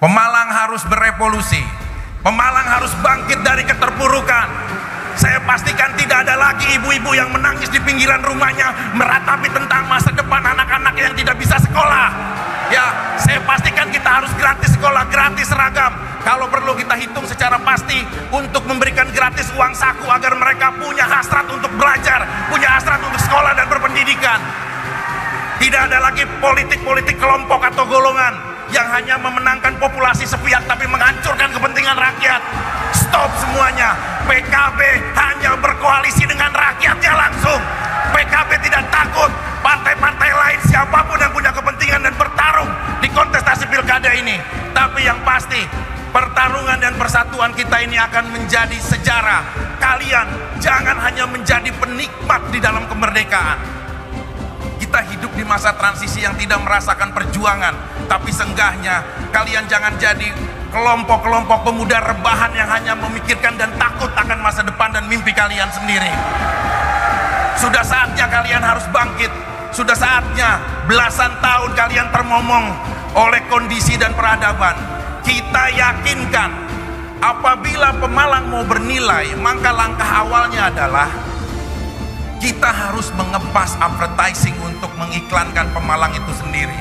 Pemalang harus berevolusi. Pemalang harus bangkit dari keterpurukan. Saya pastikan tidak ada lagi ibu-ibu yang menangis di pinggiran rumahnya meratapi tentang masa depan anak-anak yang tidak bisa sekolah. Ya, saya pastikan kita harus gratis sekolah, gratis seragam. Kalau perlu kita hitung secara pasti untuk memberikan gratis uang saku agar mereka punya hasrat untuk belajar, punya hasrat untuk sekolah dan berpendidikan. Tidak ada lagi politik-politik kelompok atau golongan yang hanya memenangkan populasi sepihak tapi menghancurkan kepentingan rakyat. Stop semuanya. PKB hanya berkoalisi dengan rakyatnya langsung. PKB tidak takut partai-partai lain siapapun yang punya kepentingan dan bertarung di kontestasi pilkada ini. Tapi yang pasti pertarungan dan persatuan kita ini akan menjadi sejarah. Kalian jangan hanya menjadi penikmat di dalam kemerdekaan. Kita hidup di masa transisi yang tidak merasakan perjuangan, tapi seenggaknya kalian jangan jadi kelompok-kelompok pemuda rebahan yang hanya memikirkan dan takut akan masa depan dan mimpi kalian sendiri. Sudah saatnya kalian harus bangkit. Sudah saatnya belasan tahun kalian termomong oleh kondisi dan peradaban. Kita yakinkan apabila Pemalang mau bernilai, maka langkah awalnya adalah kita harus mengepas advertising untuk mengiklankan Pemalang itu sendiri.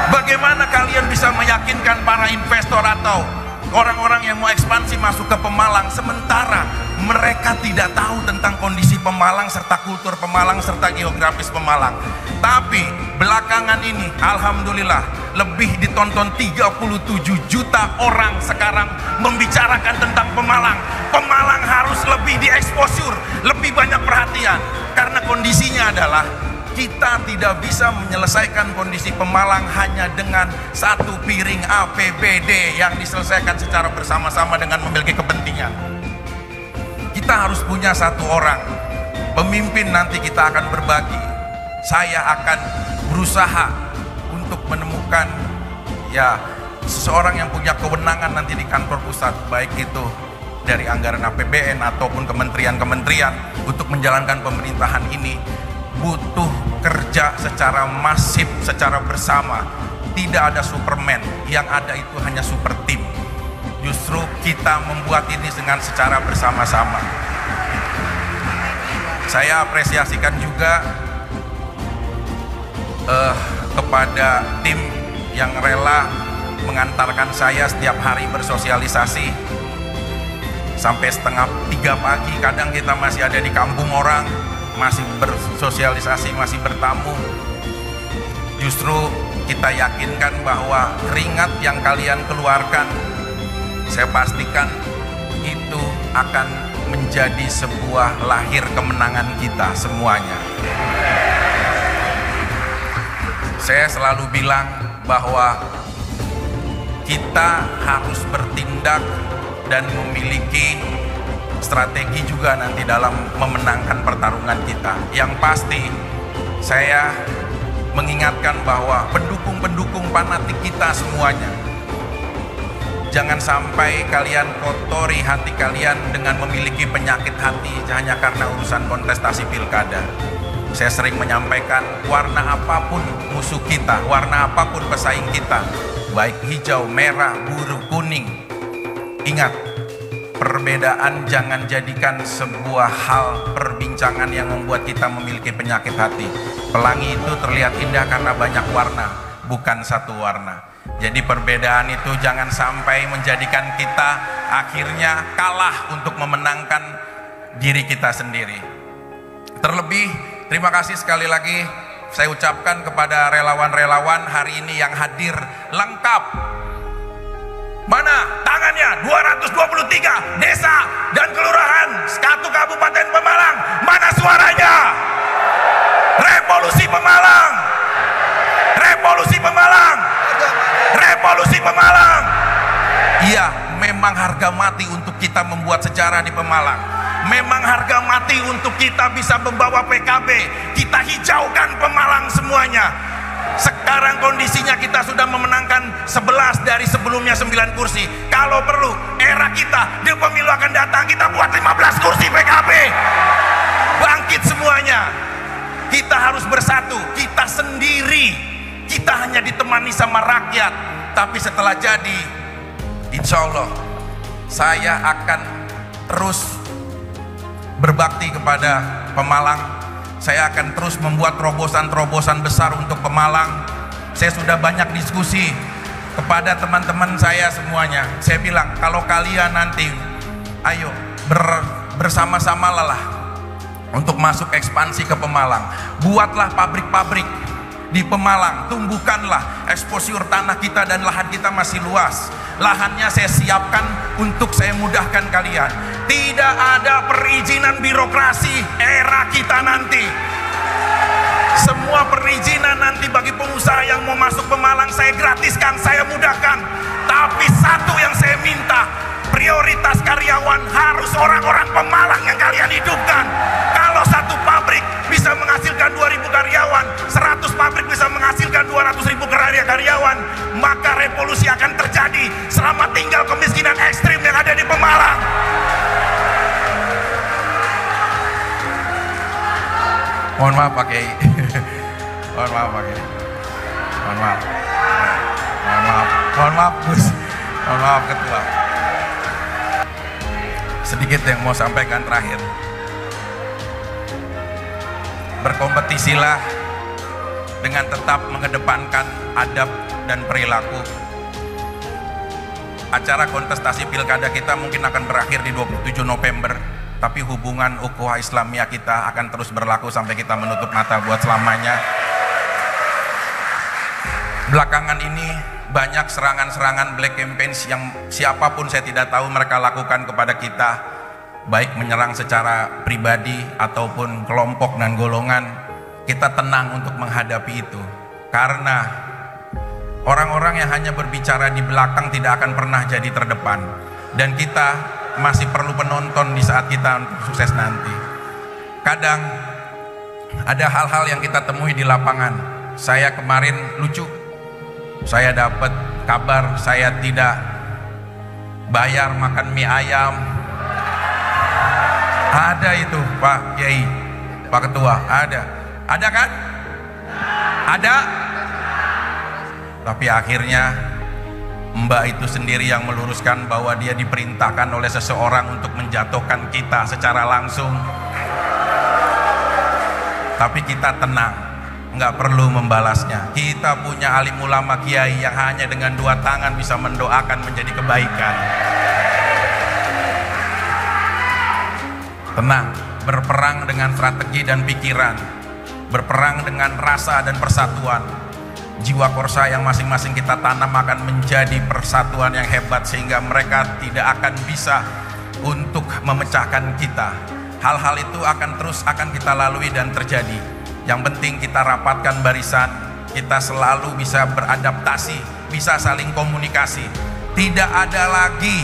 Bagaimana kalian bisa meyakinkan para investor atau orang-orang yang mau ekspansi masuk ke Pemalang sementara mereka tidak tahu tentang kondisi Pemalang serta kultur Pemalang serta geografis Pemalang. Tapi belakangan ini alhamdulillah lebih ditonton 37 juta orang sekarang membicarakan tentang Pemalang. Pemalang harus lebih dieksposur, lebih banyak perhatian karena kondisinya adalah kita tidak bisa menyelesaikan kondisi Pemalang hanya dengan satu piring APBD yang diselesaikan secara bersama-sama dengan memiliki kepentingan. Kita harus punya satu orang pemimpin, nanti kita akan berbagi. Saya akan berusaha untuk menemukan seseorang yang punya kewenangan nanti di kantor pusat, baik itu dari anggaran APBN ataupun kementerian-kementerian untuk menjalankan pemerintahan ini. Butuh kerja secara masif, secara bersama. Tidak ada Superman, yang ada itu hanya super team. Justru kita membuat ini dengan secara bersama-sama. Saya apresiasikan juga kepada tim yang rela mengantarkan saya setiap hari bersosialisasi sampai 2:30 pagi. Kadang kita masih ada di kampung orang, masih bersosialisasi, masih bertamu. Justru kita yakinkan bahwa keringat yang kalian keluarkan, saya pastikan itu akan menjadi sebuah lahir kemenangan kita semuanya. Saya selalu bilang bahwa kita harus bertindak dan memiliki strategi juga nanti dalam memenangkan pertarungan kita. Yang pasti saya mengingatkan bahwa pendukung-pendukung fanatik kita semuanya, jangan sampai kalian kotori hati kalian dengan memiliki penyakit hati hanya karena urusan kontestasi pilkada. Saya sering menyampaikan, warna apapun musuh kita, warna apapun pesaing kita, baik hijau, merah, biru, kuning, ingat, perbedaan jangan jadikan sebuah hal perbincangan yang membuat kita memiliki penyakit hati. Pelangi itu terlihat indah karena banyak warna, bukan satu warna. Jadi perbedaan itu jangan sampai menjadikan kita akhirnya kalah untuk memenangkan diri kita sendiri. Terlebih, terima kasih sekali lagi saya ucapkan kepada relawan-relawan hari ini yang hadir lengkap. Mana tangannya? 223 desa dan kelurahan satu Kabupaten Pemalang. Mana suaranya? Revolusi Pemalang. Revolusi Pemalang. Revolusi Pemalang. Iya, memang harga mati untuk kita membuat sejarah di Pemalang. Memang harga mati untuk kita bisa membawa PKB. Kita hijaukan Pemalang semuanya. Sekarang kondisinya kita sudah memenangkan 11 dari sebelumnya 9 kursi. Kalau perlu era kita di pemilu akan datang kita buat 15 kursi PKB. Bangkit semuanya. Kita harus bersatu. Kita sendiri, kita hanya ditemani sama rakyat. Tapi setelah jadi, insya Allah saya akan terus berbakti kepada Pemalang. Saya akan terus membuat terobosan-terobosan besar untuk Pemalang. Saya sudah banyak diskusi kepada teman-teman saya semuanya. Saya bilang, kalau kalian nanti ayo bersama-sama lah untuk masuk ekspansi ke Pemalang. Buatlah pabrik-pabrik di Pemalang, tumbuhkanlah eksposur tanah kita, dan lahan kita masih luas. Lahannya saya siapkan untuk saya mudahkan kalian. Tidak ada perizinan birokrasi era kita nanti. Semua perizinan nanti bagi pengusaha yang mau masuk Pemalang saya gratiskan, saya mudahkan. Tapi satu yang saya minta, prioritas karyawan harus orang-orang Pemalang yang kalian hidupkan. Kalau satu pabrik bisa menghasilkan 2.000 karyawan, 100 pabrik bisa menghasilkan 200.000 karyawan, maka revolusi akan terjadi. Selama tinggal kemiskinan ekstrim yang ada di Pemalang. Mohon maaf Pak Kiai. Mohon maaf Pak Kiai. Mohon maaf. Mohon maaf. Mohon maaf Gus. Mohon maaf Ketua. Sedikit yang mau sampaikan terakhir. Berkompetisilah dengan tetap mengedepankan adab dan perilaku. Acara kontestasi pilkada kita mungkin akan berakhir di 27 November, tapi hubungan ukhuwah Islamiyah kita akan terus berlaku sampai kita menutup mata buat selamanya. Belakangan ini banyak serangan-serangan black campaigns yang siapapun saya tidak tahu mereka lakukan kepada kita, baik menyerang secara pribadi ataupun kelompok dan golongan. Kita tenang untuk menghadapi itu, karena orang-orang yang hanya berbicara di belakang tidak akan pernah jadi terdepan, dan kita masih perlu penonton di saat kita sukses nanti. Kadang ada hal-hal yang kita temui di lapangan. Saya kemarin lucu, saya dapat kabar saya tidak bayar makan mie ayam. Ada itu Pak Kiai, Pak Ketua, ada kan? Ada. Tapi akhirnya Mbak itu sendiri yang meluruskan bahwa dia diperintahkan oleh seseorang untuk menjatuhkan kita secara langsung. Tapi kita tenang, nggak perlu membalasnya. Kita punya alim ulama kiai yang hanya dengan 2 tangan bisa mendoakan menjadi kebaikan. Tenang, berperang dengan strategi dan pikiran, berperang dengan rasa dan persatuan. Jiwa korsa yang masing-masing kita tanam akan menjadi persatuan yang hebat, sehingga mereka tidak akan bisa untuk memecahkan kita. Hal-hal itu akan kita lalui dan terjadi. Yang penting kita rapatkan barisan, kita selalu bisa beradaptasi, bisa saling komunikasi. Tidak ada lagi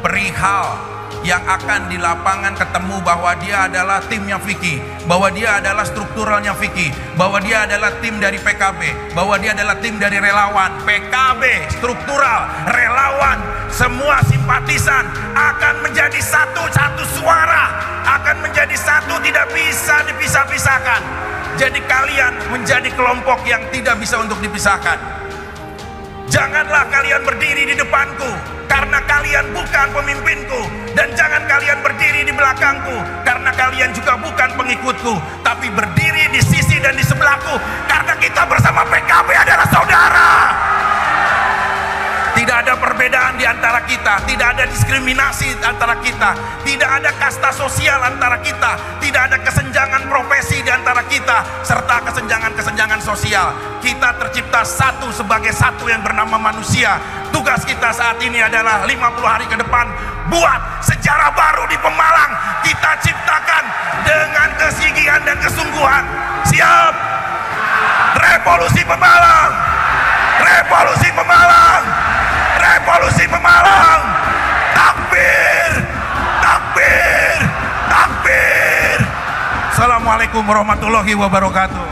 perihal yang akan di lapangan ketemu bahwa dia adalah timnya Vicky, bahwa dia adalah strukturalnya Vicky, bahwa dia adalah tim dari PKB, bahwa dia adalah tim dari relawan. PKB, struktural, relawan, semua simpatisan akan menjadi satu suara, akan menjadi satu, tidak bisa dipisah-pisahkan. Jadi kalian menjadi kelompok yang tidak bisa untuk dipisahkan. Janganlah kalian berdiri di depanku, karena kalian bukan pemimpinku, dan jangan kalian berdiri di belakangku, karena kalian juga bukan pengikutku. Tapi berdiri di sisi dan di sebelahku, karena kita bersama PKB adalah saudara. Tidak ada perbedaan di antara kita, tidak ada diskriminasi antara kita, tidak ada kasta sosial antara kita, tidak ada kesenjangan profesi di antara kita, serta kesenjangan-kesenjangan sosial. Kita tercipta satu sebagai satu yang bernama manusia. Tugas kita saat ini adalah 50 hari ke depan buat sejarah baru di Pemalang. Kita ciptakan dengan kesigihan dan kesungguhan. Siap? Revolusi Pemalang! Revolusi Pemalang! Revolusi Pemalang! Takbir! Takbir! Takbir! Assalamualaikum warahmatullahi wabarakatuh.